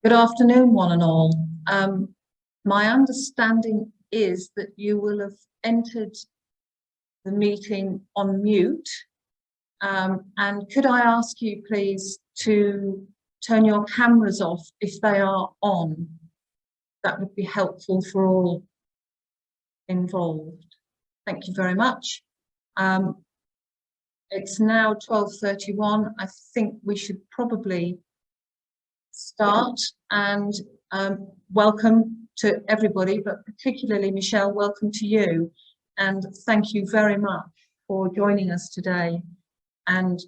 Good afternoon, one and all. My understanding is that you will have entered the meeting on mute. And could I ask you, please, to turn your cameras off if they are on? That would be helpful for all involved. Thank you very much. It's now 12:31. I think we should probably start, and welcome to everybody, but particularly Michelle, welcome to you, and thank you very much for joining us today and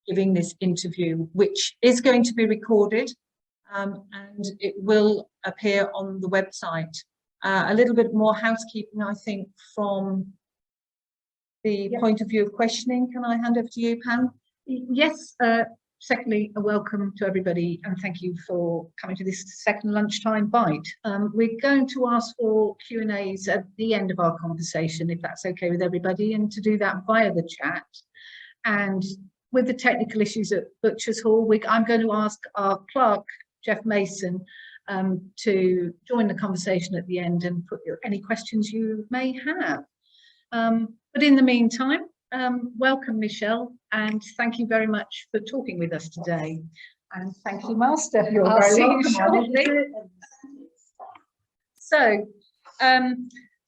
giving this interview, which is going to be recorded, and it will appear on the website. A little bit more housekeeping, I think, from the point of view of questioning. Can I hand over to you, Pam? Yes. Secondly, a welcome to everybody, and thank you for coming to this second lunchtime bite. We're going to ask for Q&As at the end of our conversation, if that's okay with everybody, and to do that via the chat. And with the technical issues at Butchers Hall, I'm going to ask our clerk, Jeff Mason, to join the conversation at the end and put any questions you may have. But in the meantime, welcome, Michelle, and thank you very much for talking with us today. And thank you, Master. You're I'll very see welcome. you shortly. So,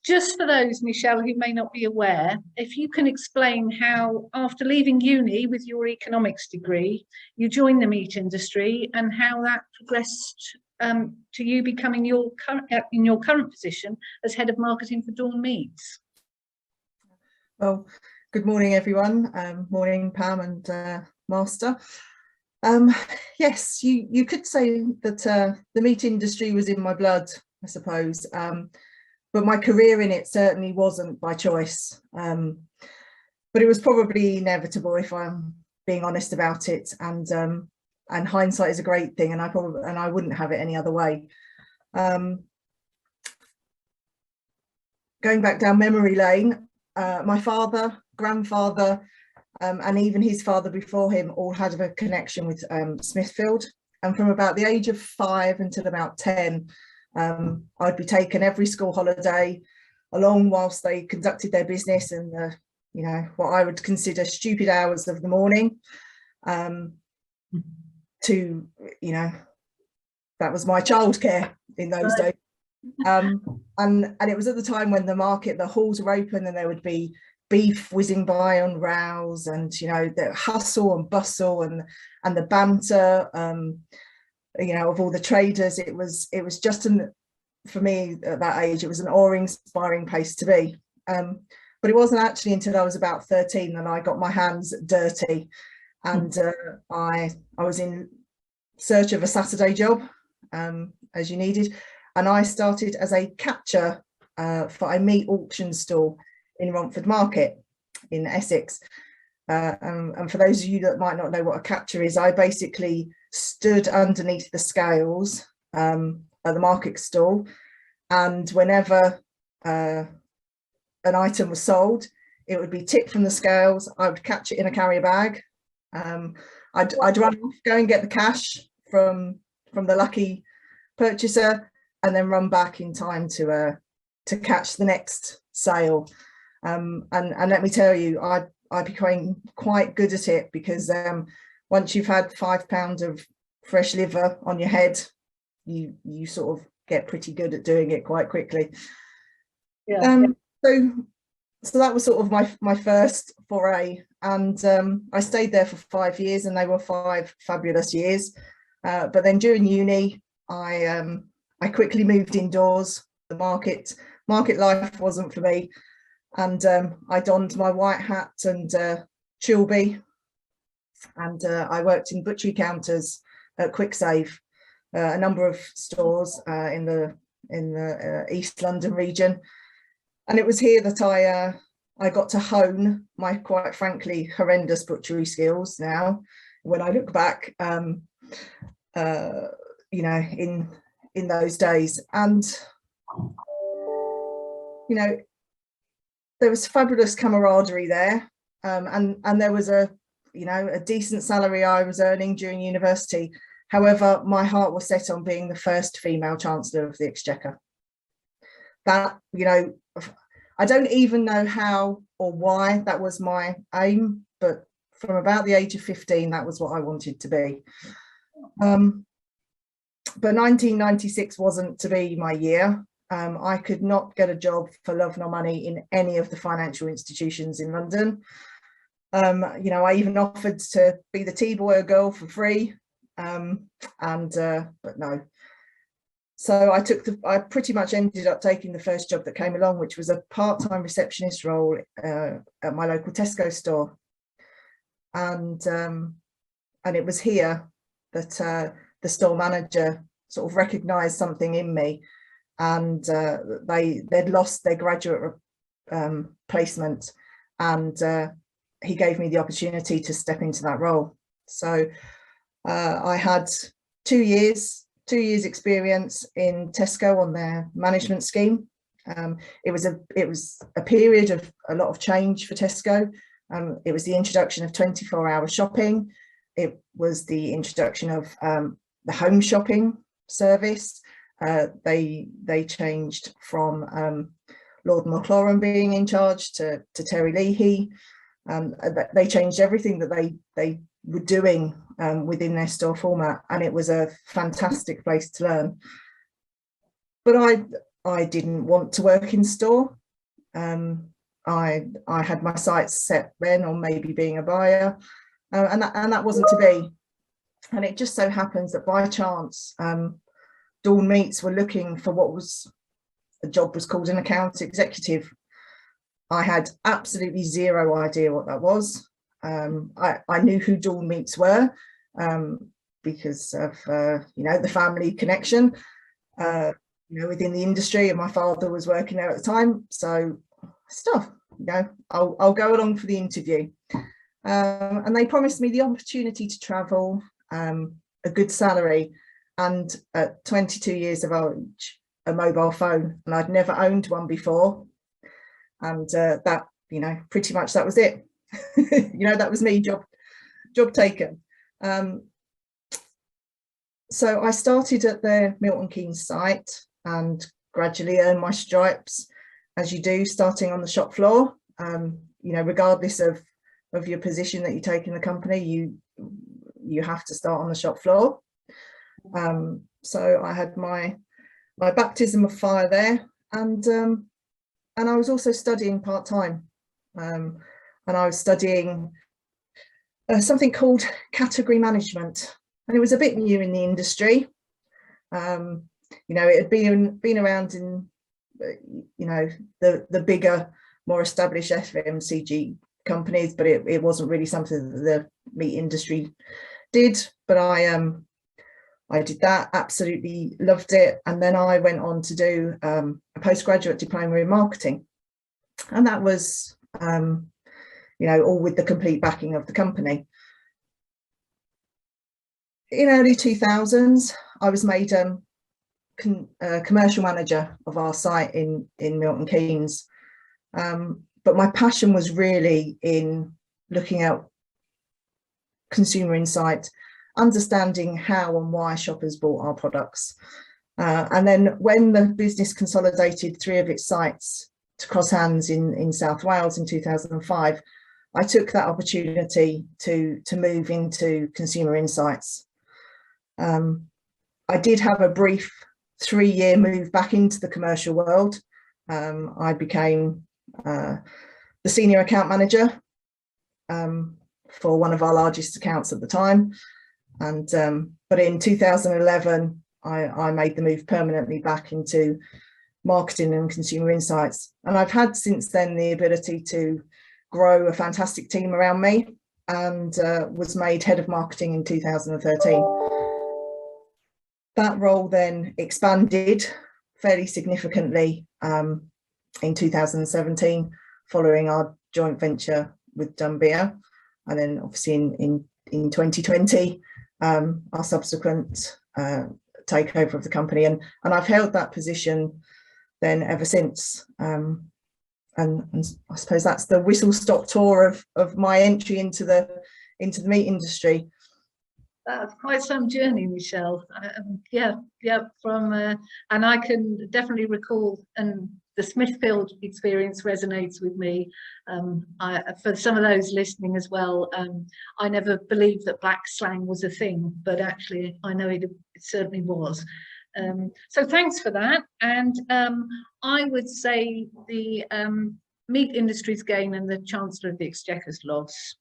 just for those, Michelle, who may not be aware, if you can explain how, after leaving uni with your economics degree, you joined the meat industry and how that progressed to you becoming in your current position as head of marketing for Dawn Meats. Well, good morning, everyone. Morning, Pam and Master. Yes, you could say that the meat industry was in my blood, I suppose. But my career in it certainly wasn't by choice. But it was probably inevitable, if I'm being honest about it. And hindsight is a great thing, and I wouldn't have it any other way. Going back down memory lane, my father, grandfather, and even his father before him all had a connection with Smithfield. And from about the age of 5 until about 10, I'd be taken every school holiday along whilst they conducted their business in the, what I would consider stupid hours of the morning. That was my childcare in those days. And it was at the time when the halls were open and there would be beef whizzing by on rows, and the hustle and bustle and the banter of all the traders. It was just for me at that age, it was an awe-inspiring place to be. But it wasn't actually until I was about 13 that I got my hands dirty, and I was in search of a Saturday job, as you needed. And I started as a catcher for a meat auction stall in Romford Market in Essex. And for those of you that might not know what a catcher is, I basically stood underneath the scales at the market stall. And whenever an item was sold, it would be tipped from the scales. I would catch it in a carrier bag. I'd run off, go and get the cash from the lucky purchaser, and then run back in time to catch the next sale. And let me tell you, I became quite good at it, because once you've had £5 of fresh liver on your head, you sort of get pretty good at doing it quite quickly. Yeah. So that was sort of my first foray, and I stayed there for 5 years, and they were 5 fabulous years. But then during uni, I quickly moved indoors. The market life wasn't for me, and I donned my white hat and chilby, and I worked in butchery counters at Quick Save, a number of stores in the East London region. And it was here that I got to hone my, quite frankly, horrendous butchery skills now, when I look back, in those days. And there was fabulous camaraderie there, and there was a decent salary I was earning during university, However, my heart was set on being the first female Chancellor of the Exchequer. That, you know, I don't even know how or why that was my aim, but from about the age of 15, that was what I wanted to be. But 1996 wasn't to be my year. I could not get a job for love nor money in any of the financial institutions in London. You know, I even offered to be the tea boy or girl for free, but no. So I pretty much ended up taking the first job that came along, which was a part-time receptionist role at my local Tesco store. And it was here that the store manager sort of recognised something in me, and they'd lost their graduate placement, and he gave me the opportunity to step into that role. So I had 2 years experience in Tesco on their management scheme. It was a period of a lot of change for Tesco. It was the introduction of 24-hour shopping. It was the introduction of the home shopping service. They changed from Lord Maclaurin being in charge to Terry Leahy. They changed everything that they were doing within their store format, and it was a fantastic place to learn. But I didn't want to work in store. I had my sights set then on maybe being a buyer, and that wasn't to be. And it just so happens that by chance, Dawn Meats were looking for a job was called an account executive. I had absolutely zero idea what that was. I knew who Dawn Meats were because of you know, the family connection, you know, within the industry, and my father was working there at the time. So stuff, you know, I'll go along for the interview, and they promised me the opportunity to travel, a good salary, and at 22 years of age, a mobile phone, and I'd never owned one before. And that, you know, pretty much that was it. You know, that was me, job taken. So I started at the Milton Keynes site and gradually earned my stripes, as you do, starting on the shop floor. You know, regardless of your position that you take in the company, you have to start on the shop floor. So I had my baptism of fire there, and I was also studying part-time, and I was studying something called category management, and it was a bit new in the industry. You know, it had been around in, you know, the bigger, more established FMCG companies, but it wasn't really something that the meat industry did. But I did that, absolutely loved it, and then I went on to do a postgraduate diploma in marketing, and that was you know, all with the complete backing of the company. In early 2000s, I was made commercial manager of our site in Milton Keynes, but my passion was really in looking at consumer insight, understanding how and why shoppers bought our products. And then when the business consolidated 3 of its sites to cross hands in South Wales in 2005, I took that opportunity to move into consumer insights. I did have a brief 3-year move back into the commercial world. I became the senior account manager for one of our largest accounts at the time. And but in 2011, I made the move permanently back into marketing and consumer insights. And I've had since then the ability to grow a fantastic team around me, and was made head of marketing in 2013. That role then expanded fairly significantly in 2017, following our joint venture with Dumbia, and then obviously in 2020, our subsequent takeover of the company, and I've held that position then ever since. And I suppose that's the whistle-stop tour of my entry into the meat industry. That's quite some journey, Michelle. Yeah, from and I can definitely recall, and the Smithfield experience resonates with me. For some of those listening as well, I never believed that black slang was a thing, but actually I know it certainly was. So thanks for that. And I would say the meat industry's gain and the Chancellor of the Exchequer's loss.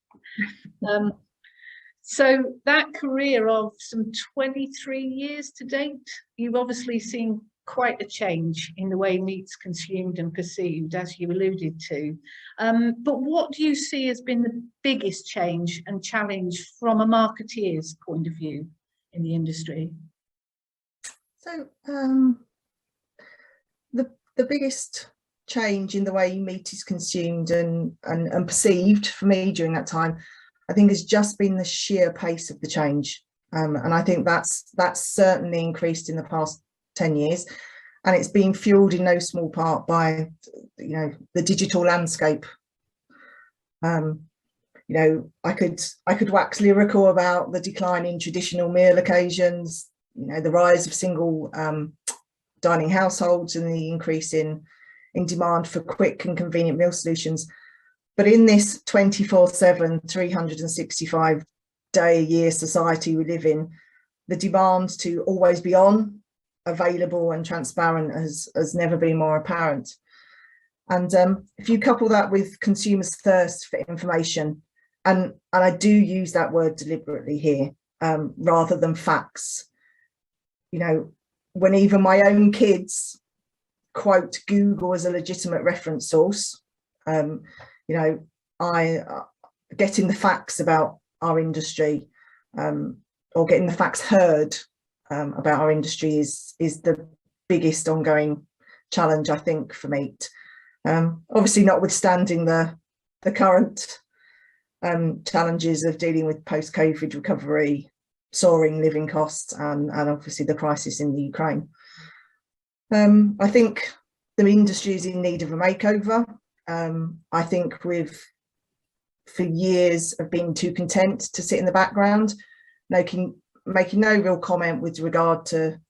So that career of some 23 years to date, you've obviously seen quite a change in the way meat's consumed and perceived, as you alluded to. But what do you see has been the biggest change and challenge from a marketeer's point of view in the industry? So the biggest change in the way meat is consumed and perceived for me during that time, I think, has just been the sheer pace of the change. And I think that's certainly increased in the past 10 years. And it's been fueled in no small part by, the digital landscape. I could wax lyrical about the decline in traditional meal occasions, the rise of single dining households and the increase in demand for quick and convenient meal solutions. But in this 24/7, 365-day-a-year society we live in, the demand to always be on, available and transparent has never been more apparent. And if you couple that with consumers' thirst for information, and I do use that word deliberately here, rather than facts, when even my own kids quote Google as a legitimate reference source, I getting the facts about our industry, or getting the facts heard about our industry is the biggest ongoing challenge, I think, for meat. Obviously, notwithstanding the current challenges of dealing with post-COVID recovery, soaring living costs, and obviously the crisis in the Ukraine. I think the industry is in need of a makeover. I think we've, for years, have been too content to sit in the background, making no real comment with regard to,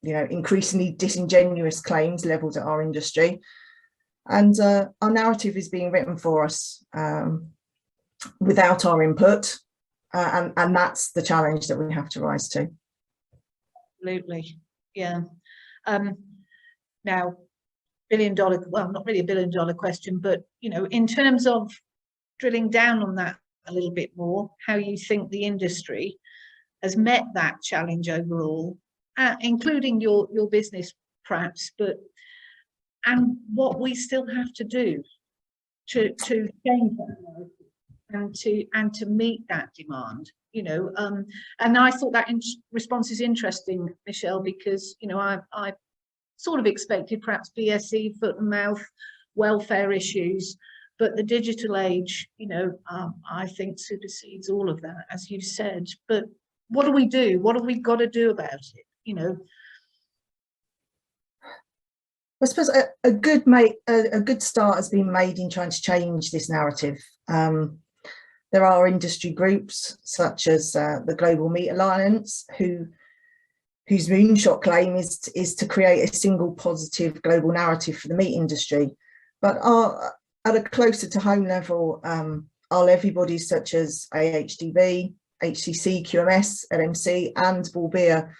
increasingly disingenuous claims levelled at our industry. And our narrative is being written for us without our input, and that's the challenge that we have to rise to. Absolutely, yeah. Now, billion-dollar, well, not really a billion-dollar question, but in terms of drilling down on that a little bit more, how you think the industry has met that challenge overall, including your business perhaps, and what we still have to do to change that narrative and to meet that demand. And I thought that response is interesting, Michelle, because I sort of expected perhaps BSE, foot and mouth, welfare issues, but the digital age, I think supersedes all of that, as you said. But what do we do? What have we got to do about it? I suppose a good start has been made in trying to change this narrative. There are industry groups such as the Global Meat Alliance, whose moonshot claim is to create a single positive global narrative for the meat industry. But at a closer to home level, our levy bodies such as AHDB, HCC, QMS, LMC and Balbia,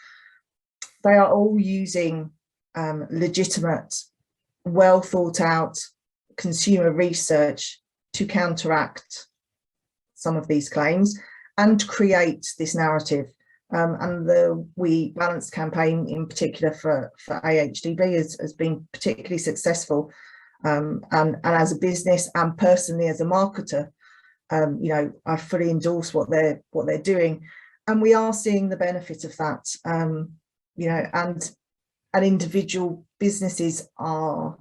they are all using legitimate, well thought out consumer research to counteract some of these claims and create this narrative. And the We Balance campaign in particular for AHDB has been particularly successful. And as a business and personally as a marketer, I fully endorse what they're doing, and we are seeing the benefit of that. And individual businesses are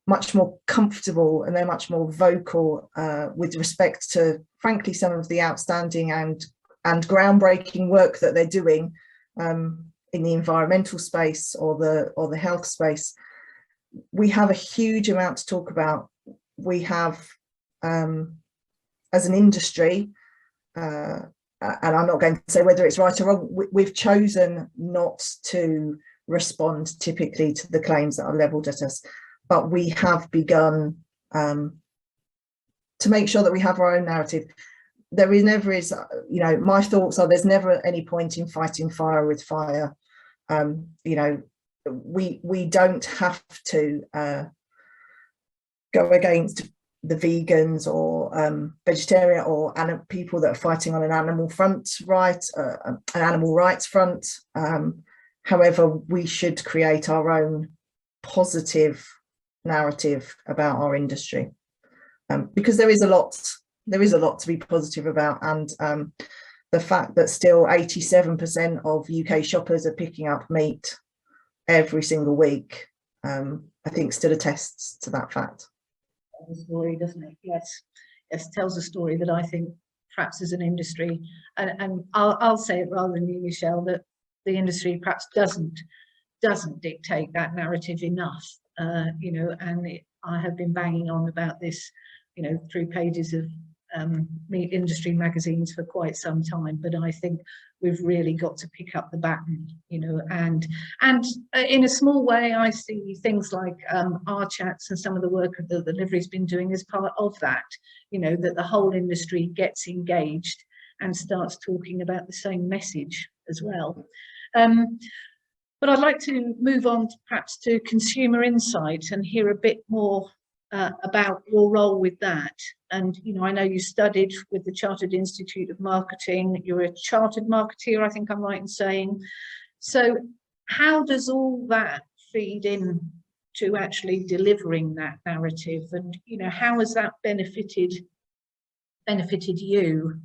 much more comfortable and they're much more vocal with respect to, frankly, some of the outstanding and groundbreaking work that they're doing in the environmental space or the health space. We have a huge amount to talk about. We have, as an industry, and I'm not going to say whether it's right or wrong, we've chosen not to respond typically to the claims that are levelled at us, but we have begun to make sure that we have our own narrative. There is never is, you know, my thoughts are there's never any point in fighting fire with fire. You know, we don't have to go against the vegans or vegetarian or people that are fighting on an animal front, right, an animal rights front. However, we should create our own positive narrative about our industry, because there is a lot to be positive about, and the fact that still 87% of UK shoppers are picking up meat every single week, I think still attests to that fact. The story, doesn't it? Yes, tells a story that I think perhaps as an industry, and I'll say it rather than you, Michelle, that the industry perhaps doesn't dictate that narrative enough, you know, and I have been banging on about this, you know, through pages of meat industry magazines for quite some time, but I think we've really got to pick up the baton, you know, and in a small way I see things like our chats and some of the work that the Livery's been doing as part of that, you know, that the whole industry gets engaged and starts talking about the same message as well. But I'd like to move on perhaps to consumer insight and hear a bit more about your role with that. And, you know, I know you studied with the Chartered Institute of Marketing. You're a chartered marketeer, I think I'm right in saying. So how does all that feed in to actually delivering that narrative? And, you know, how has that benefited you?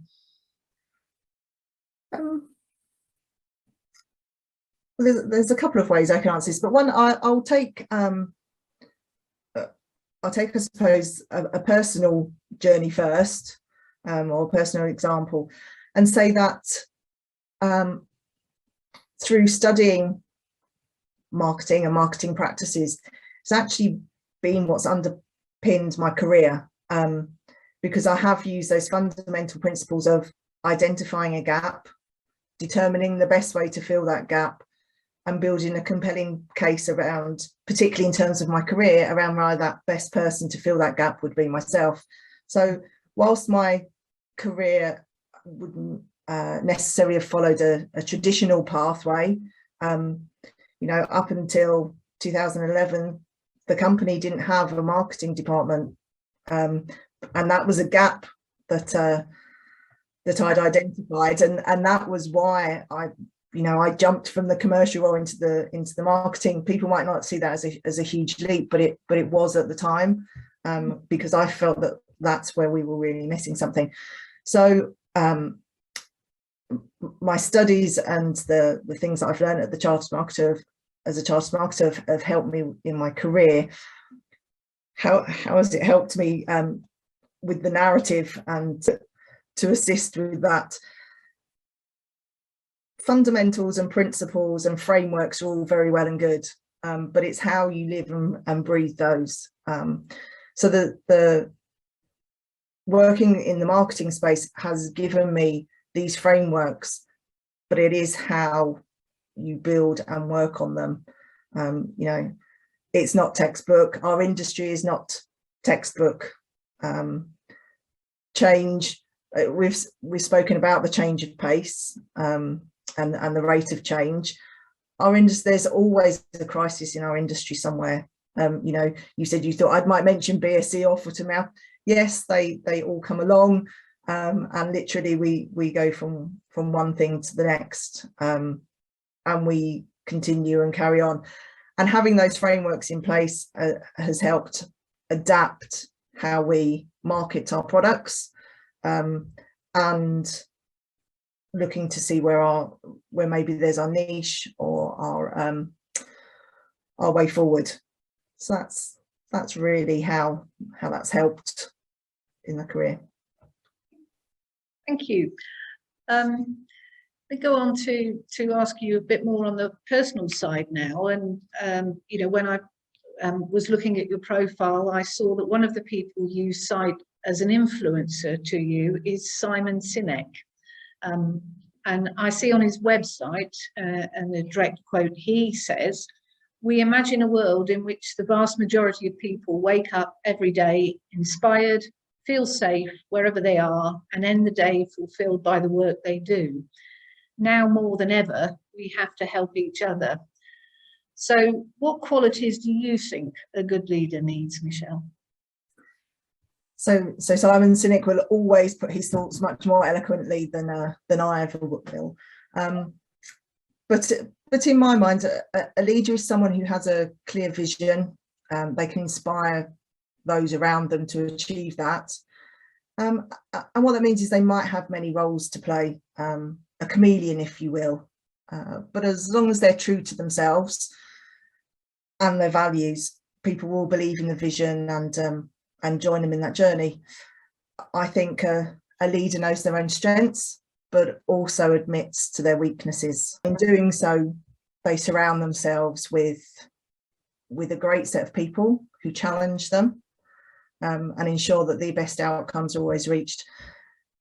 There's a couple of ways I can answer this, but one, I'll take, I suppose, a personal journey first, or a personal example, and say that through studying marketing and marketing practices, it's actually been what's underpinned my career, because I have used those fundamental principles of identifying a gap, determining the best way to fill that gap, and building a compelling case around, particularly in terms of my career, around why that best person to fill that gap would be myself. So whilst my career wouldn't necessarily have followed a traditional pathway, you know, up until 2011, the company didn't have a marketing department, and that was a gap that I'd identified, and that was why I jumped from the commercial role into the marketing. People might not see that as a huge leap, but it was at the time, because I felt that that's where we were really missing something. So my studies and the things that I've learned at the Chartered Marketer, as a Chartered Marketer, have helped me in my career. How has it helped me with the narrative and to assist with that? Fundamentals and principles and frameworks are all very well and good, but it's how you live and breathe those. So the working in the marketing space has given me these frameworks, but it is how you build and work on them. You know, it's not textbook. Our industry is not textbook. Change. We've spoken about the change of pace. And the rate of change. Our industry, there's always a crisis in our industry somewhere. You know, you said you thought I might mention BSE or foot and mouth. Yes, they all come along, and literally we go from one thing to the next, and we continue and carry on. And having those frameworks in place has helped adapt how we market our products, and looking to see where maybe there's our niche or our way forward. So that's really how that's helped in the career. Thank you. We go on to ask you a bit more on the personal side now, and you know, when I was looking at your profile, I saw that one of the people you cite as an influencer to you is Simon Sinek. And I see on his website, and the direct quote, he says, "We imagine a world in which the vast majority of people wake up every day inspired, feel safe wherever they are, and end the day fulfilled by the work they do. Now more than ever, we have to help each other." So what qualities do you think a good leader needs, Michelle? So Simon Sinek will always put his thoughts much more eloquently than I ever will. But in my mind, a leader is someone who has a clear vision. They can inspire those around them to achieve that. And what that means is they might have many roles to play, a chameleon, if you will. But as long as they're true to themselves and their values, people will believe in the vision and join them in that journey. I think a leader knows their own strengths, but also admits to their weaknesses. In doing so, they surround themselves with a great set of people who challenge them and ensure that the best outcomes are always reached.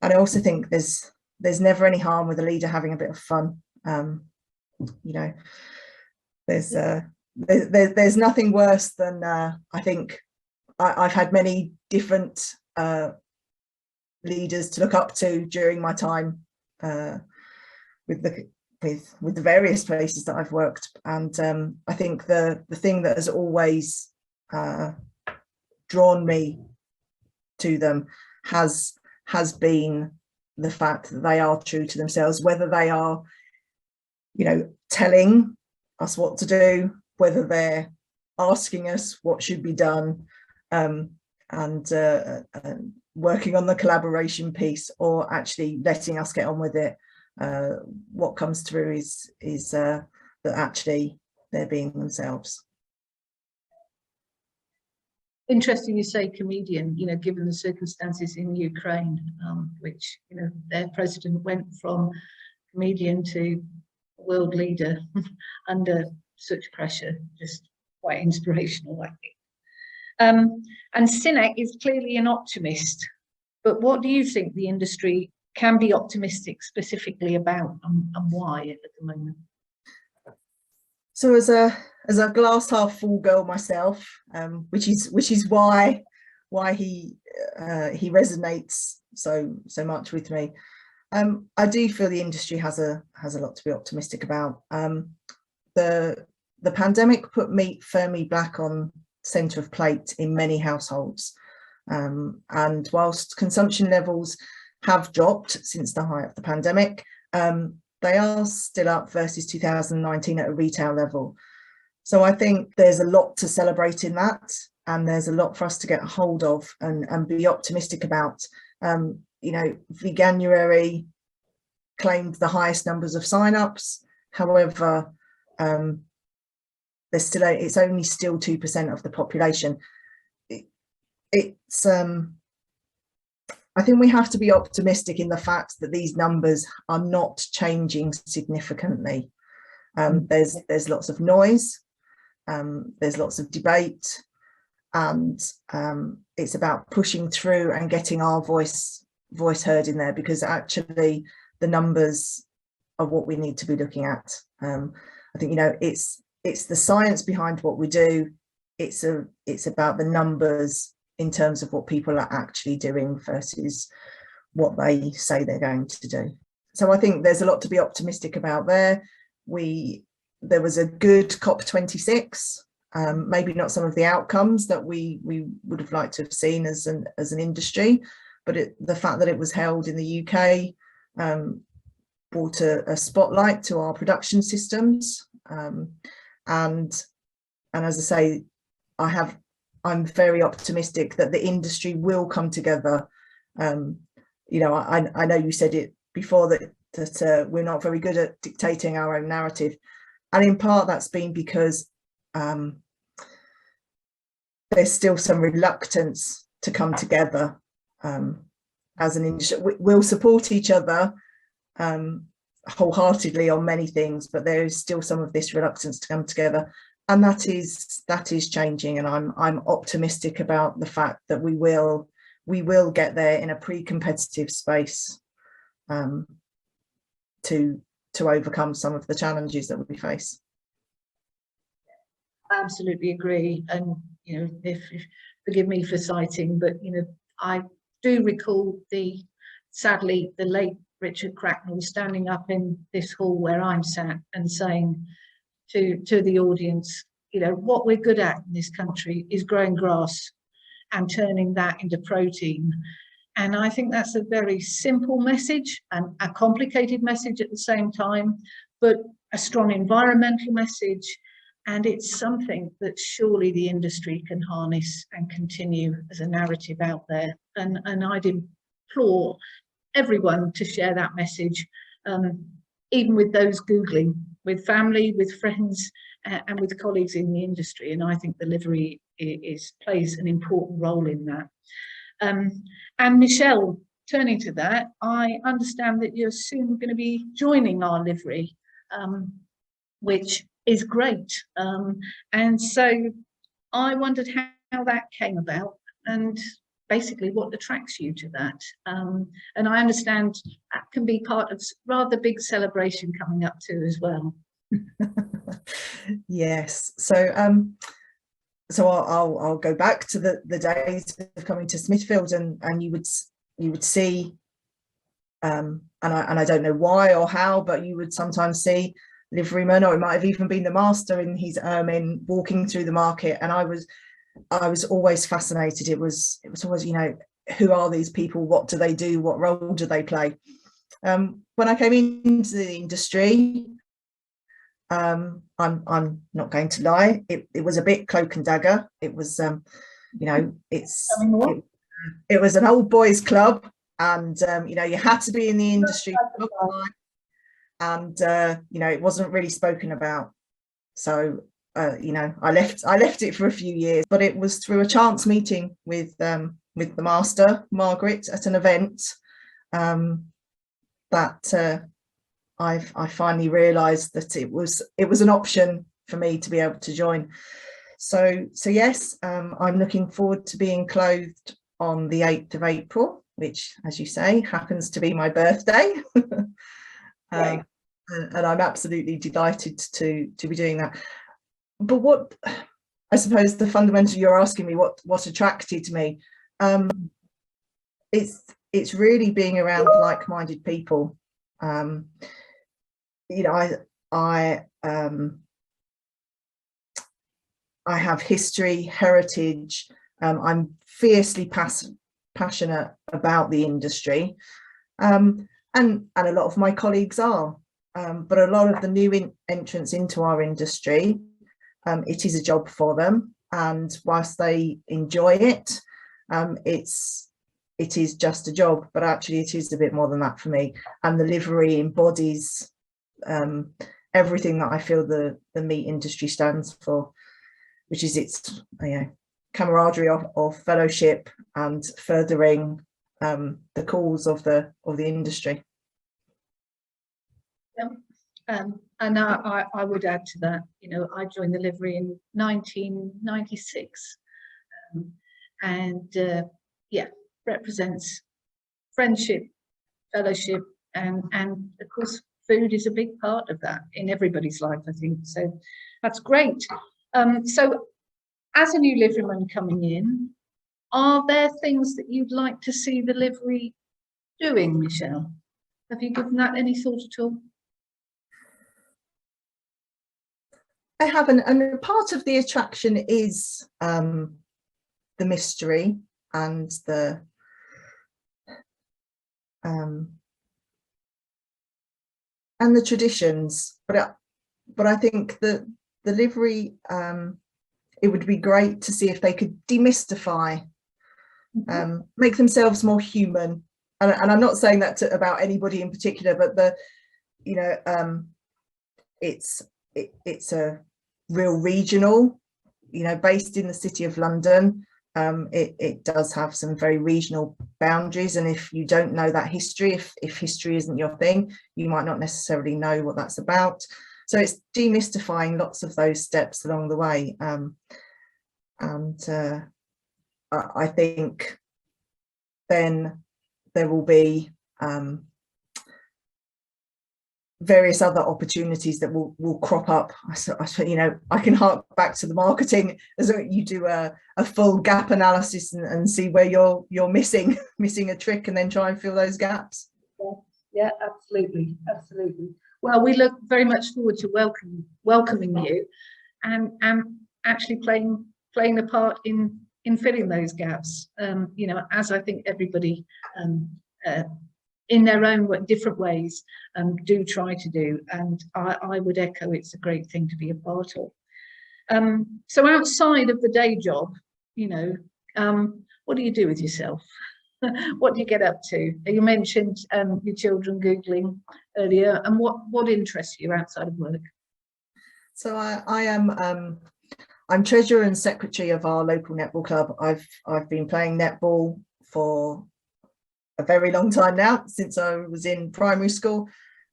And I also think there's never any harm with a leader having a bit of fun. You know, there's nothing worse than I think I've had many different leaders to look up to during my time with the various places that I've worked, and I think the thing that has always drawn me to them has been the fact that they are true to themselves, whether they are, you know, telling us what to do, whether they're asking us what should be done, and working on the collaboration piece, or actually letting us get on with it. What comes through is that actually they're being themselves. Interesting you say comedian, you know, given the circumstances in Ukraine, which, you know, their president went from comedian to world leader under such pressure. Just quite inspirational, I think. And Sinek is clearly an optimist, but what do you think the industry can be optimistic specifically about, and why at the moment? So as a glass half full girl myself, which is why he resonates so much with me. I do feel the industry has a lot to be optimistic about. The pandemic put meat firmly back on centre of plate in many households, and whilst consumption levels have dropped since the height of the pandemic, they are still up versus 2019 at a retail level. So I think there's a lot to celebrate in that, and there's a lot for us to get a hold of and be optimistic about. You know, Veganuary claimed the highest numbers of sign-ups. However, it's only still 2% of the population. I think we have to be optimistic in the fact that these numbers are not changing significantly. There's lots of noise, there's lots of debate, and it's about pushing through and getting our voice heard in there, because actually the numbers are what we need to be looking at. I think, you know, it's the science behind what we do. It's about the numbers in terms of what people are actually doing versus what they say they're going to do. So I think there's a lot to be optimistic about there. There was a good COP26, maybe not some of the outcomes that we would have liked to have seen as an industry, but the fact that it was held in the UK brought a spotlight to our production systems, and as I say, I'm very optimistic that the industry will come together. You know, I know you said it before that we're not very good at dictating our own narrative, and in part that's been because there's still some reluctance to come together as an industry. We'll support each other wholeheartedly on many things, but there is still some of this reluctance to come together. And that is changing, and I'm optimistic about the fact that we will get there in a pre-competitive space, to overcome some of the challenges that we face. Absolutely agree. And you know, if forgive me for citing, but you know, I do recall sadly the late Richard Cracknell standing up in this hall where I'm sat and saying to the audience, you know, what we're good at in this country is growing grass and turning that into protein. And I think that's a very simple message and a complicated message at the same time, but a strong environmental message. And it's something that surely the industry can harness and continue as a narrative out there. And I'd implore everyone to share that message, even with those Googling, with family, with friends, and with colleagues in the industry. And I think the livery plays an important role in that. And Michelle, turning to that, I understand that you're soon going to be joining our livery, which is great. And so I wondered how that came about and basically what attracts you to that. And I understand that can be part of rather big celebration coming up too as well. Yes, so I'll go back to the days of coming to Smithfield, and you would see, and I don't know why or how, but you would sometimes see Liveryman, or it might have even been the master in his ermine walking through the market, and I was always fascinated. It was always, you know, who are these people? What do they do? What role do they play? When I came into the industry, I'm not going to lie, it was a bit cloak and dagger. It was, you know, it was an old boys club, and you know, you had to be in the industry, and you know, it wasn't really spoken about. So you know, I left it for a few years, but it was through a chance meeting with the master, Margaret, at an event, that I finally realised that it was an option for me to be able to join. So yes, I'm looking forward to being clothed on the 8th of April, which, as you say, happens to be my birthday. Right. And I'm absolutely delighted to be doing that. But what, I suppose, the fundamental, you're asking me what attracted me, it's really being around like-minded people. You know, I have history, heritage. I'm fiercely passionate about the industry, and a lot of my colleagues are. But a lot of the new entrants into our industry, it is a job for them, and whilst they enjoy it, it is just a job, but actually it is a bit more than that for me. And the livery embodies everything that I feel the meat industry stands for, which is its, you know, camaraderie of fellowship and furthering the cause of the industry. Yeah. And I would add to that, you know, I joined the livery in 1996, and yeah, represents friendship, fellowship, and of course food is a big part of that in everybody's life, I think. So that's great. So as a new liveryman coming in, are there things that you'd like to see the livery doing, Michelle? Have you given that any thought at all? I haven't, and part of the attraction is the mystery and the traditions, but I think that the livery, it would be great to see if they could demystify, make themselves more human, and I'm not saying that about anybody in particular, but you know, it's a real regional, you know, based in the City of London. It does have some very regional boundaries, and if you don't know that history, if history isn't your thing, you might not necessarily know what that's about. So it's demystifying lots of those steps along the way, and I think then there will be various other opportunities that will crop up. You know, I can hark back to the marketing, as you do a full gap analysis and see where you're missing a trick, and then try and fill those gaps. Yeah, absolutely. Well, we look very much forward to welcoming you and actually playing a part in filling those gaps. You know, as I think everybody in their own different ways do try to do, and I would echo it's a great thing to be a part of. So outside of the day job, you know, what do you do with yourself? What do you get up to? You mentioned your children Googling earlier, and what interests you outside of work? So I'm treasurer and secretary of our local netball club. I've been playing netball for a very long time now, since I was in primary school,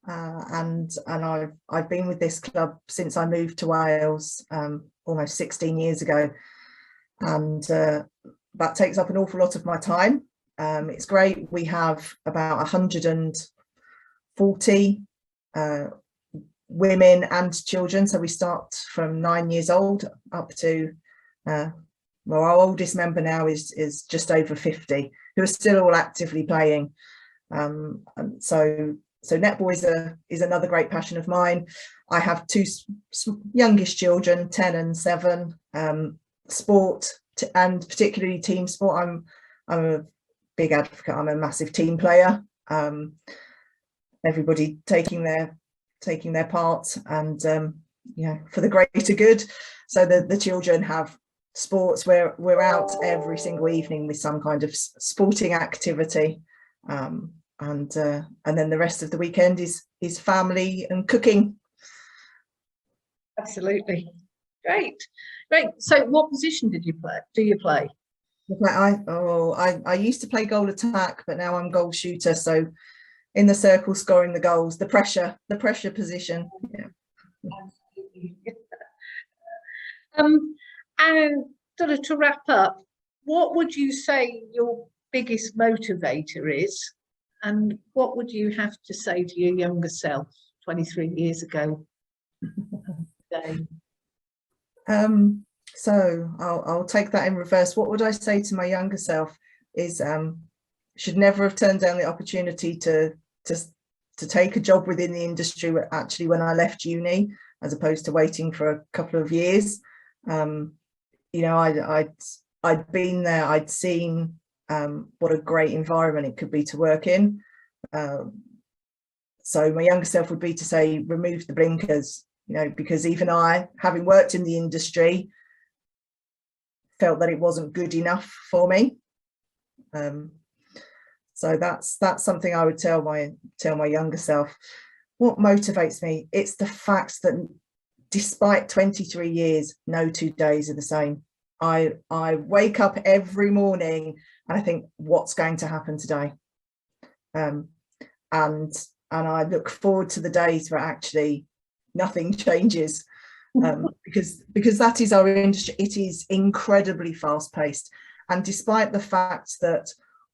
and I've been with this club since I moved to Wales almost 16 years ago, and that takes up an awful lot of my time. It's great. We have about 140 women and children, so we start from 9 years old up to well, our oldest member now is just over 50, who are still all actively playing. And so netball is another great passion of mine. I have two youngest children, 10 and 7. Sport and particularly team sport, I'm a big advocate. I'm a massive team player. Everybody taking their part, and you know, for the greater good. So the children have sports where we're out every single evening with some kind of sporting activity, and then the rest of the weekend is family and cooking. Absolutely. Great. So what position do you play? I used to play goal attack, but now I'm goal shooter, so in the circle scoring the goals, the pressure position. Yeah. And sort of to wrap up, what would you say your biggest motivator is, and what would you have to say to your younger self 23 years ago today? So I'll take that in reverse. What would I say to my younger self is should never have turned down the opportunity to take a job within the industry actually when I left uni, as opposed to waiting for a couple of years. You know, I'd been there, I'd seen what a great environment it could be to work in. So my younger self would be to say, remove the blinkers, you know, because even I, having worked in the industry, felt that it wasn't good enough for me. So that's something I would tell my younger self. What motivates me? It's the fact that despite 23 years, no 2 days are the same. I wake up every morning and I think, what's going to happen today? And I look forward to the days where actually nothing changes, because that is our industry. It is incredibly fast paced, and despite the fact that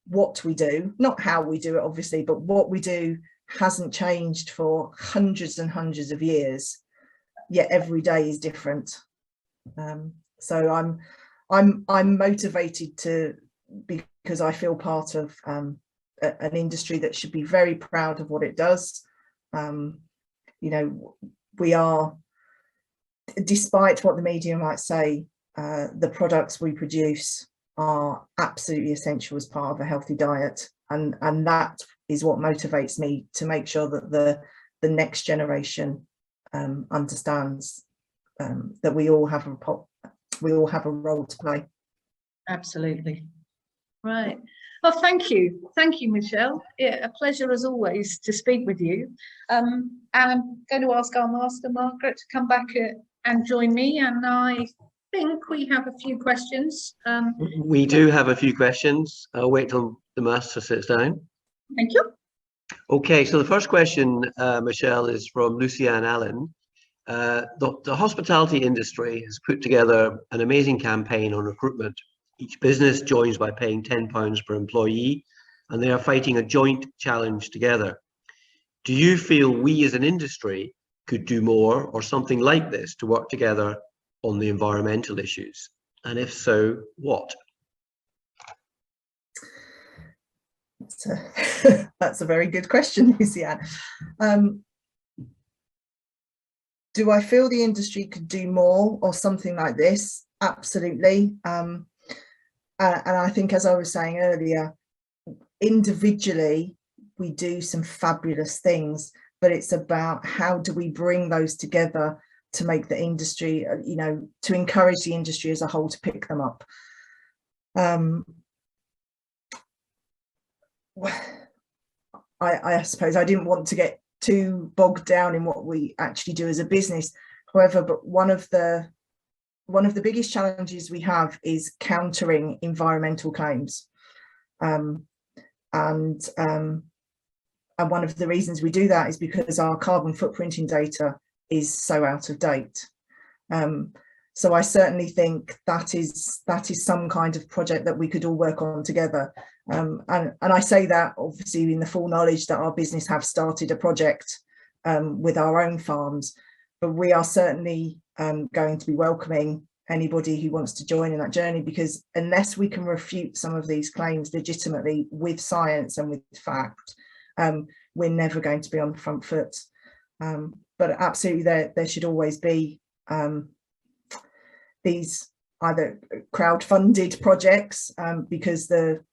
what we do, not how we do it obviously, but what we do hasn't changed for hundreds and hundreds of years, yet every day is different. So I'm motivated because I feel part of an industry that should be very proud of what it does. You know, we are, despite what the media might say, the products we produce are absolutely essential as part of a healthy diet, and that is what motivates me to make sure that the next generation understands that we all have a role to play. Absolutely. Right. Well, thank you, Michelle. Yeah, a pleasure as always to speak with you. And I'm going to ask our master, Margaret, to come back and join me. And I think we have a few questions. We do have a few questions. I'll wait till the master sits down. Thank you. Okay, so the first question, Michelle, is from Lucianne Allen. The hospitality industry has put together an amazing campaign on recruitment. Each business joins by paying £10 per employee, and they are fighting a joint challenge together. Do you feel we as an industry could do more or something like this to work together on the environmental issues? And if so, what? That's a very good question, Lucianne. Do I feel the industry could do more or something like this? Absolutely. And I think, as I was saying earlier, individually, we do some fabulous things, but it's about how do we bring those together to make the industry, you know, to encourage the industry as a whole to pick them up. I suppose I didn't want to get too bogged down in what we actually do as a business. However, but one of the biggest challenges we have is countering environmental claims. And one of the reasons we do that is because our carbon footprinting data is so out of date. So I certainly think that is some kind of project that we could all work on together. And I say that obviously in the full knowledge that our business have started a project with our own farms, but we are certainly going to be welcoming anybody who wants to join in that journey, because unless we can refute some of these claims legitimately with science and with fact, we're never going to be on the front foot. But absolutely there should always be these either crowd-funded projects, because the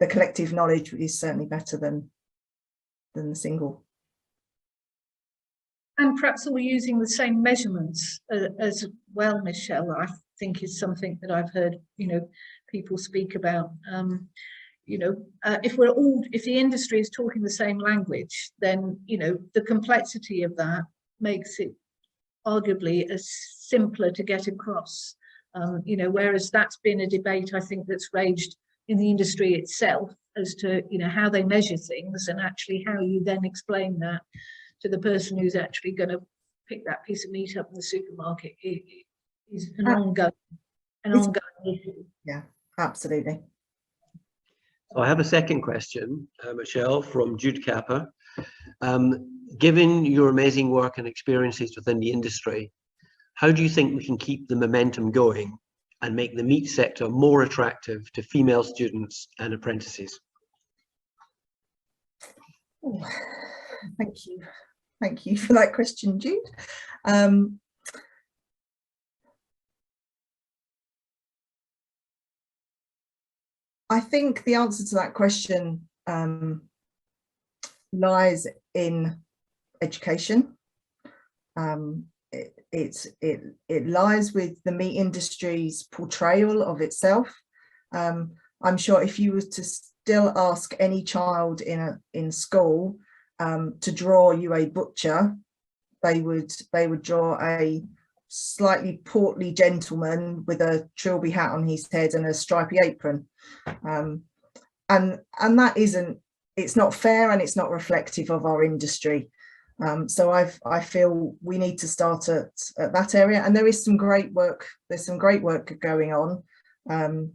collective knowledge is certainly better than the single. And perhaps all using the same measurements as well, Michelle, I think is something that I've heard, you know, people speak about. You know, if the industry is talking the same language, then, you know, the complexity of that makes it arguably as simpler to get across. You know, whereas that's been a debate, I think, that's raged in the industry itself as to, you know, how they measure things and actually how you then explain that to the person who's actually going to pick that piece of meat up in the supermarket. It is an ongoing issue. Yeah, absolutely. So I have a second question, Michelle, from Jude Capper. Given your amazing work and experiences within the industry, how do you think we can keep the momentum going and make the meat sector more attractive to female students and apprentices? Oh, thank you. Thank you for that question, Jude. I think the answer to that question lies in education. It lies with the meat industry's portrayal of itself. I'm sure if you were to still ask any child in school to draw you a butcher, they would draw a slightly portly gentleman with a trilby hat on his head and a stripy apron, and that it's not fair and it's not reflective of our industry. So I feel we need to start at that area, and there is some great work. There's some great work going on. There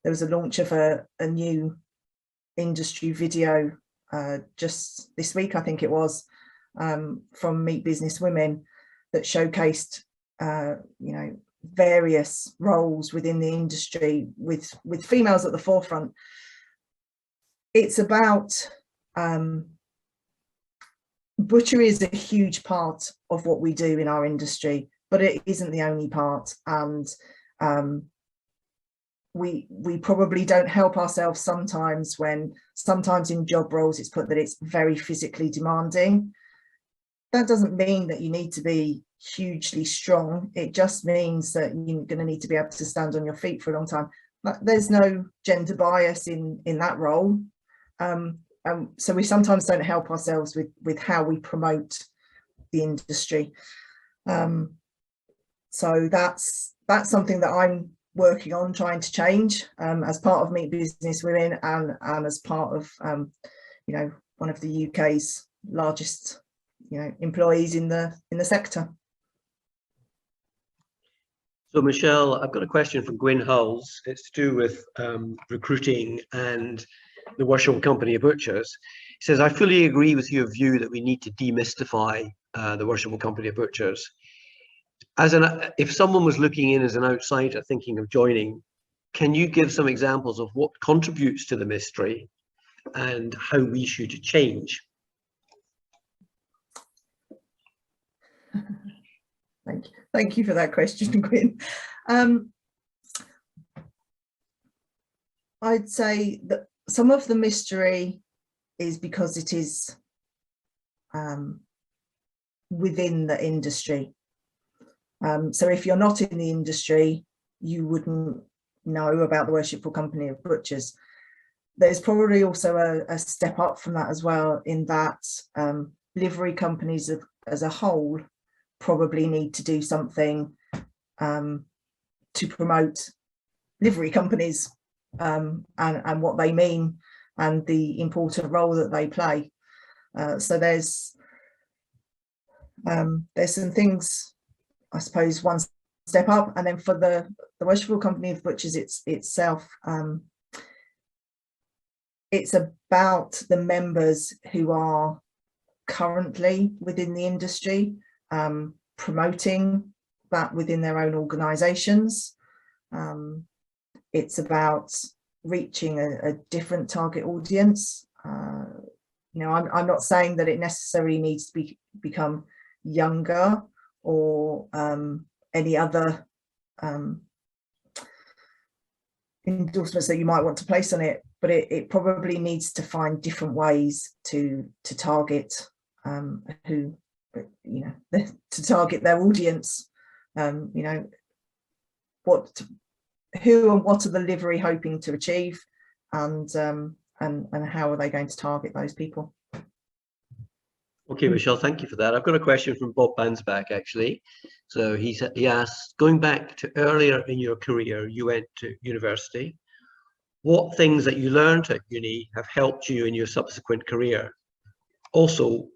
was a launch of a new industry video just this week, I think it was, from Meat Business Women that showcased you know, various roles within the industry with females at the forefront. It's about butchery is a huge part of what we do in our industry, but it isn't the only part, and we probably don't help ourselves sometimes when sometimes in job roles it's put that it's very physically demanding. That doesn't mean that you need to be hugely strong. It just means that you're going to need to be able to stand on your feet for a long time. But there's no gender bias in that role. So we sometimes don't help ourselves with how we promote the industry. So that's something that I'm working on trying to change as part of Meat Business Women and as part of you know, one of the UK's largest, you know, employees in the sector. So Michelle, I've got a question from Gwyn Hulls. It's to do with recruiting and the Worship Company of Butchers. He says, I fully agree with your view that we need to demystify the worshipful company of butchers. If someone was looking in as an outsider thinking of joining, can you give some examples of what contributes to the mystery and how we should change? Thank you for that question, Gwyn. I'd say that some of the mystery is because it is within the industry. So if you're not in the industry, you wouldn't know about the worshipful company of butchers. There's probably also a step up from that as well, in that livery companies as a whole probably need to do something to promote livery companies and what they mean and the important role that they play. So there's some things, I suppose, one step up, and then for the worshipful company of butchers itself, it's about the members who are currently within the industry, promoting that within their own organisations. It's about reaching a different target audience. You know, I'm not saying that it necessarily needs to become younger or any other endorsements that you might want to place on it, but it probably needs to find different ways to target who, you know, to target their audience. You know, who and what are the livery hoping to achieve, and how are they going to target those people? Okay, Michelle, thank you for that. I've got a question from Bob Bansback, actually. So he asks, going back to earlier in your career, you went to university. What things that you learned at uni have helped you in your subsequent career? Also,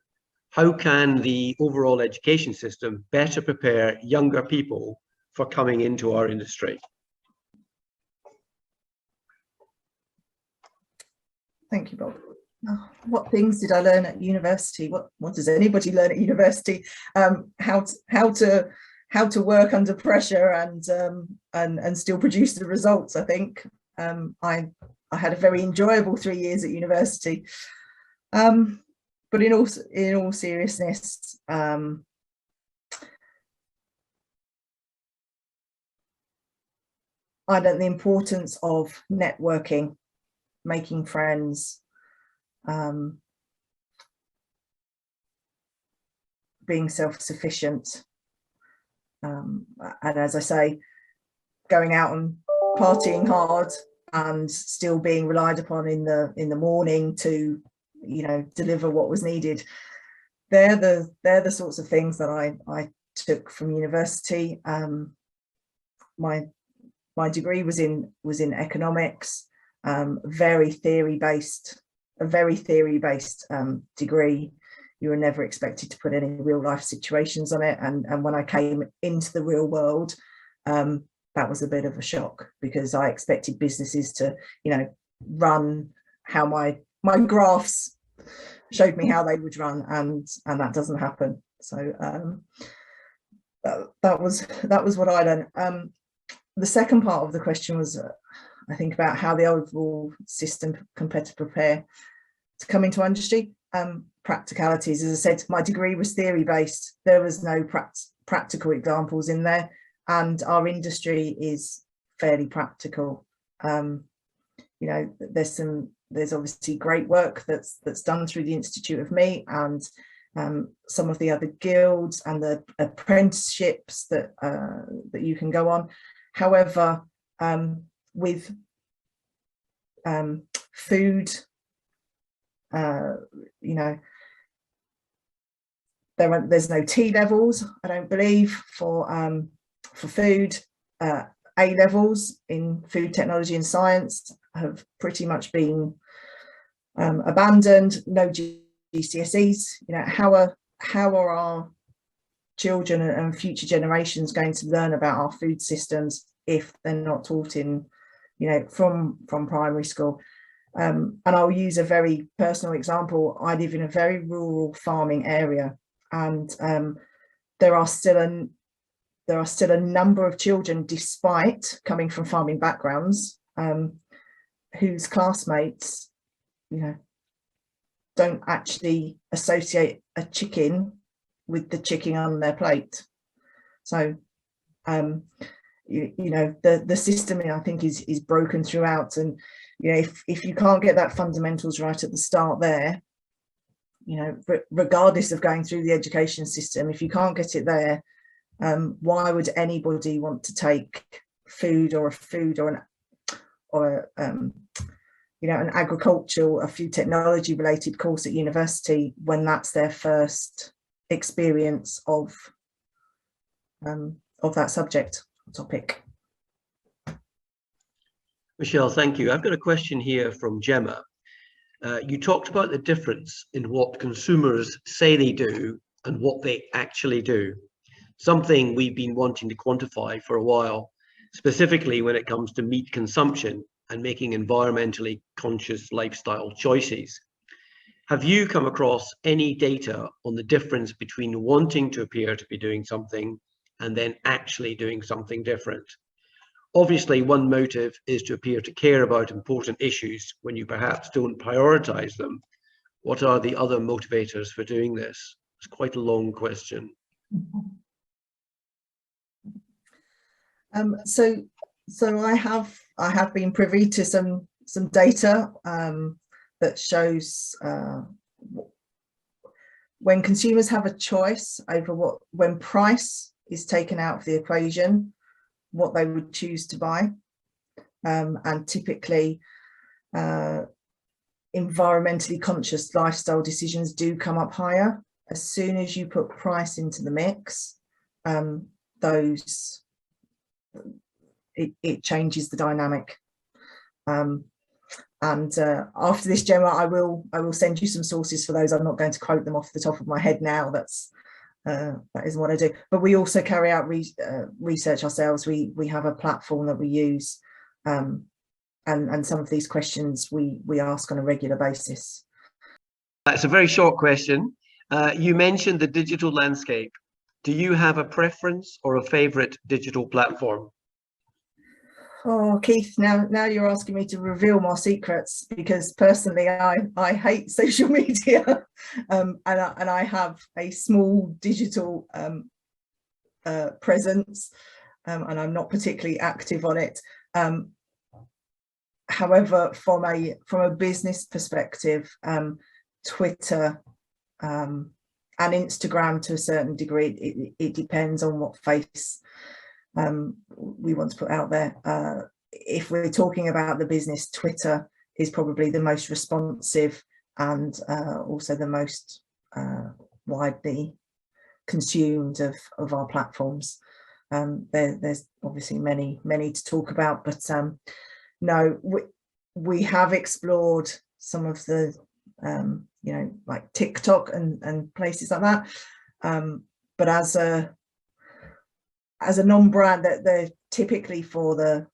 how can the overall education system better prepare younger people for coming into our industry? Thank you, Bob. Oh, what things did I learn at university? What does anybody learn at university? How to work under pressure and still produce the results. I think I had a very enjoyable 3 years at university. But in all seriousness, I learned the importance of networking, making friends, being self-sufficient, and as I say, going out and partying hard and still being relied upon in the morning to, you know, deliver what was needed. They're the sorts of things that I took from university. My degree was in economics, a very theory based degree. You were never expected to put any real life situations on it, and when I came into the real world, that was a bit of a shock, because I expected businesses to, you know, run how my graphs showed me how they would run, and that doesn't happen. So that was what I learned. The second part of the question was, I think, about how the overall system can better prepare to come into industry. Practicalities, as I said, my degree was theory based. There was no practical examples in there, and our industry is fairly practical. You know, there's obviously great work that's done through the Institute of Meat and some of the other guilds and the apprenticeships that you can go on. However, with food, you know, there's no T levels, I don't believe, for food. A levels in food technology and science have pretty much been abandoned. No GCSEs. You know, how are our children and future generations going to learn about our food systems if they're not taught in, you know, from primary school? And I'll use a very personal example. I live in a very rural farming area, and there are still a number of children, despite coming from farming backgrounds, whose classmates, don't actually associate a chicken with the chicken on their plate. So the system, I think, is broken throughout. And if you can't get that fundamentals right at the start there, regardless of going through the education system, if you can't get it there, why would anybody want to take food or an agricultural, a food technology related course at university when that's their first experience of that subject topic? Michelle, thank you. I've got a question here from Gemma. You talked about the difference in what consumers say they do and what they actually do. Something we've been wanting to quantify for a while, specifically when it comes to meat consumption and making environmentally conscious lifestyle choices. Have you come across any data on the difference between wanting to appear to be doing something and then actually doing something different? Obviously, one motive is to appear to care about important issues when you perhaps don't prioritize them. What are the other motivators for doing this? It's quite a long question. So I have been privy to some data that shows when consumers have a choice over when price is taken out of the equation, what they would choose to buy, and typically environmentally conscious lifestyle decisions do come up higher. As soon as you put price into the mix, it changes the dynamic. And after this, Gemma, I will send you some sources for those. I'm not going to quote them off the top of my head now. That isn't what I do. But we also carry out research ourselves. We have a platform that we use, and some of these questions we ask on a regular basis. That's a very short question. You mentioned the digital landscape. Do you have a preference or a favorite digital platform? Oh, Keith, now you're asking me to reveal my secrets, because personally I hate social media, and I have a small digital presence, and I'm not particularly active on it. However, from a business perspective, Twitter and Instagram to a certain degree, it depends on what face we want to put out there. If we're talking about the business, Twitter is probably the most responsive and also the most widely consumed of our platforms. There's obviously many to talk about, but no, we have explored some of the like TikTok and places like that, but as a non-brand, that they're typically for the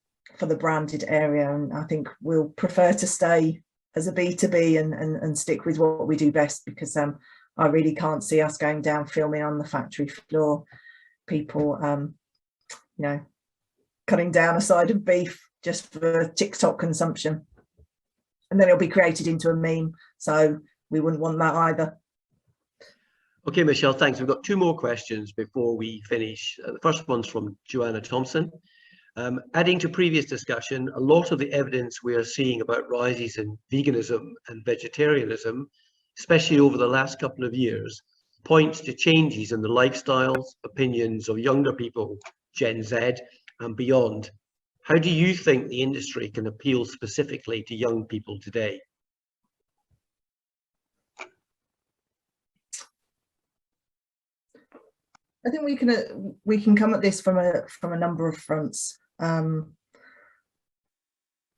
branded area, and I think we'll prefer to stay as a B2B and stick with what we do best, because I really can't see us going down filming on the factory floor, people cutting down a side of beef just for TikTok consumption, and then it'll be created into a meme, so we wouldn't want that either. Okay, Michelle, thanks. We've got two more questions before we finish. The first one's from Joanna Thompson. Adding to previous discussion, a lot of the evidence we are seeing about rises in veganism and vegetarianism, especially over the last couple of years, points to changes in the lifestyles, opinions of younger people, Gen Z and beyond. How do you think the industry can appeal specifically to young people today? I think we can come at this from a number of fronts.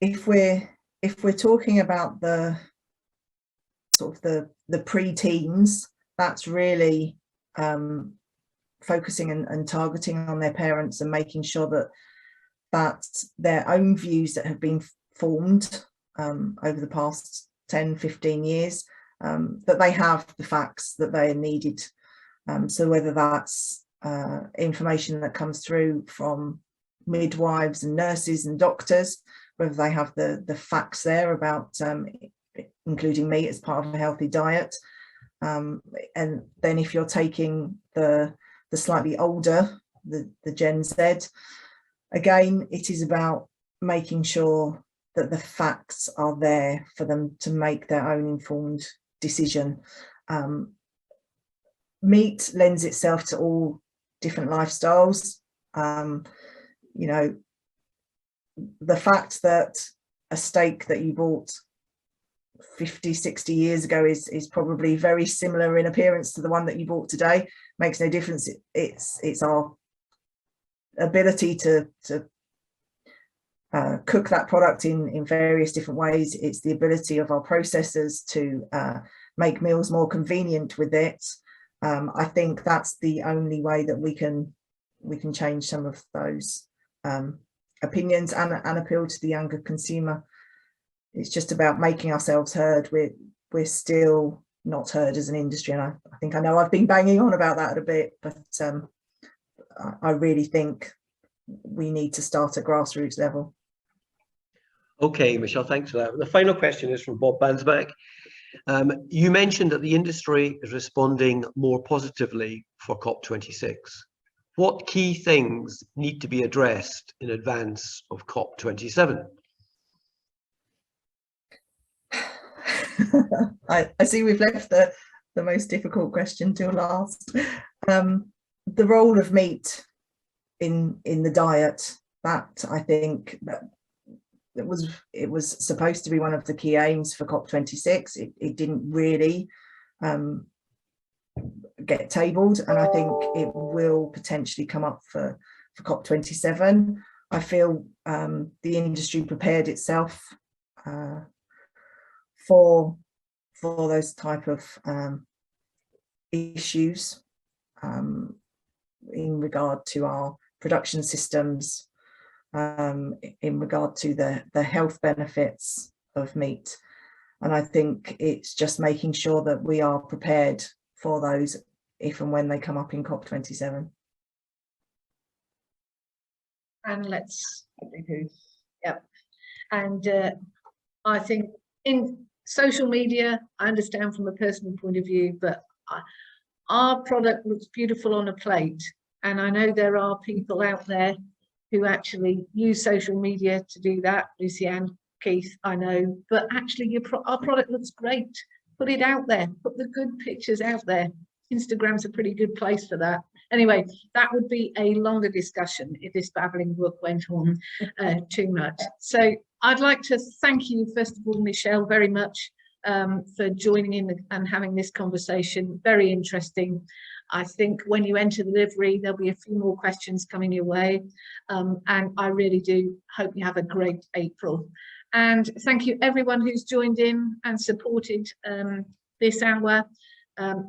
If we're talking about the sort of the pre-teens, that's really focusing and targeting on their parents and making sure that their own views that have been formed over the past 10, 15 years, that they have the facts that they are needed. So whether that's information that comes through from midwives and nurses and doctors, whether they have the facts there about including meat as part of a healthy diet. And then if you're taking the slightly older, the Gen Z, again, it is about making sure that the facts are there for them to make their own informed decision. Meat lends itself to all different lifestyles. You know, the fact that a steak that you bought 50, 60 years ago is probably very similar in appearance to the one that you bought today makes no difference. It's our ability to cook that product in various different ways. It's the ability of our processors to make meals more convenient with it. I think that's the only way that we can change some of those opinions and appeal to the younger consumer. It's just about making ourselves heard. We're still not heard as an industry, and I know I've been banging on about that a bit, but I really think we need to start at grassroots level. Okay, Michelle, thanks for that. The final question is from Bob Bansback. You mentioned that the industry is responding more positively for COP26. What key things need to be addressed in advance of COP27? I see we've left the most difficult question till last. The role of meat in the diet, that I think that it was supposed to be one of the key aims for COP26. It didn't really get tabled, and I think it will potentially come up for COP27. I feel the industry prepared itself for those type of issues in regard to our production systems, in regard to the health benefits of meat. And I think it's just making sure that we are prepared for those if and when they come up in COP27. And let's, yep. And I think in social media, I understand from a personal point of view, but our product looks beautiful on a plate. And I know there are people out there who actually use social media to do that. Lucianne, Keith, I know, but actually our product looks great. Put it out there, put the good pictures out there. Instagram's a pretty good place for that. Anyway, that would be a longer discussion if this babbling brook went on too much. So I'd like to thank you, first of all, Michelle, very much for joining in and having this conversation. Very interesting. I think when you enter the livery, there'll be a few more questions coming your way. And I really do hope you have a great April. And thank you everyone who's joined in and supported this hour.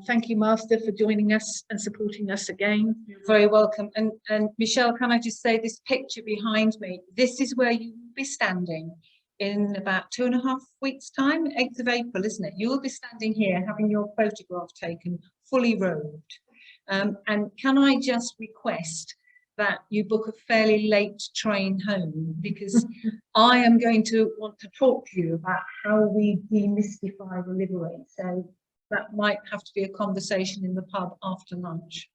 Thank you, Master, for joining us and supporting us again. You're very welcome. And Michelle, can I just say, this picture behind me, this is where you will be standing in about 2.5 weeks' time, 8th of April, isn't it? You'll be standing here having your photograph taken, fully robed. And can I just request that you book a fairly late train home, because I am going to want to talk to you about how we demystify the livery. So that might have to be a conversation in the pub after lunch.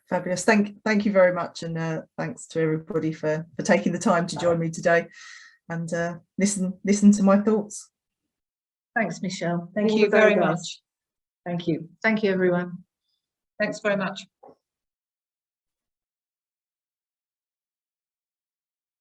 Fabulous. Thank you very much, and thanks to everybody for taking the time to join me today and listen to my thoughts. Thanks, Michelle. Thank you very much. Thank you. Thank you, everyone. Thanks very much.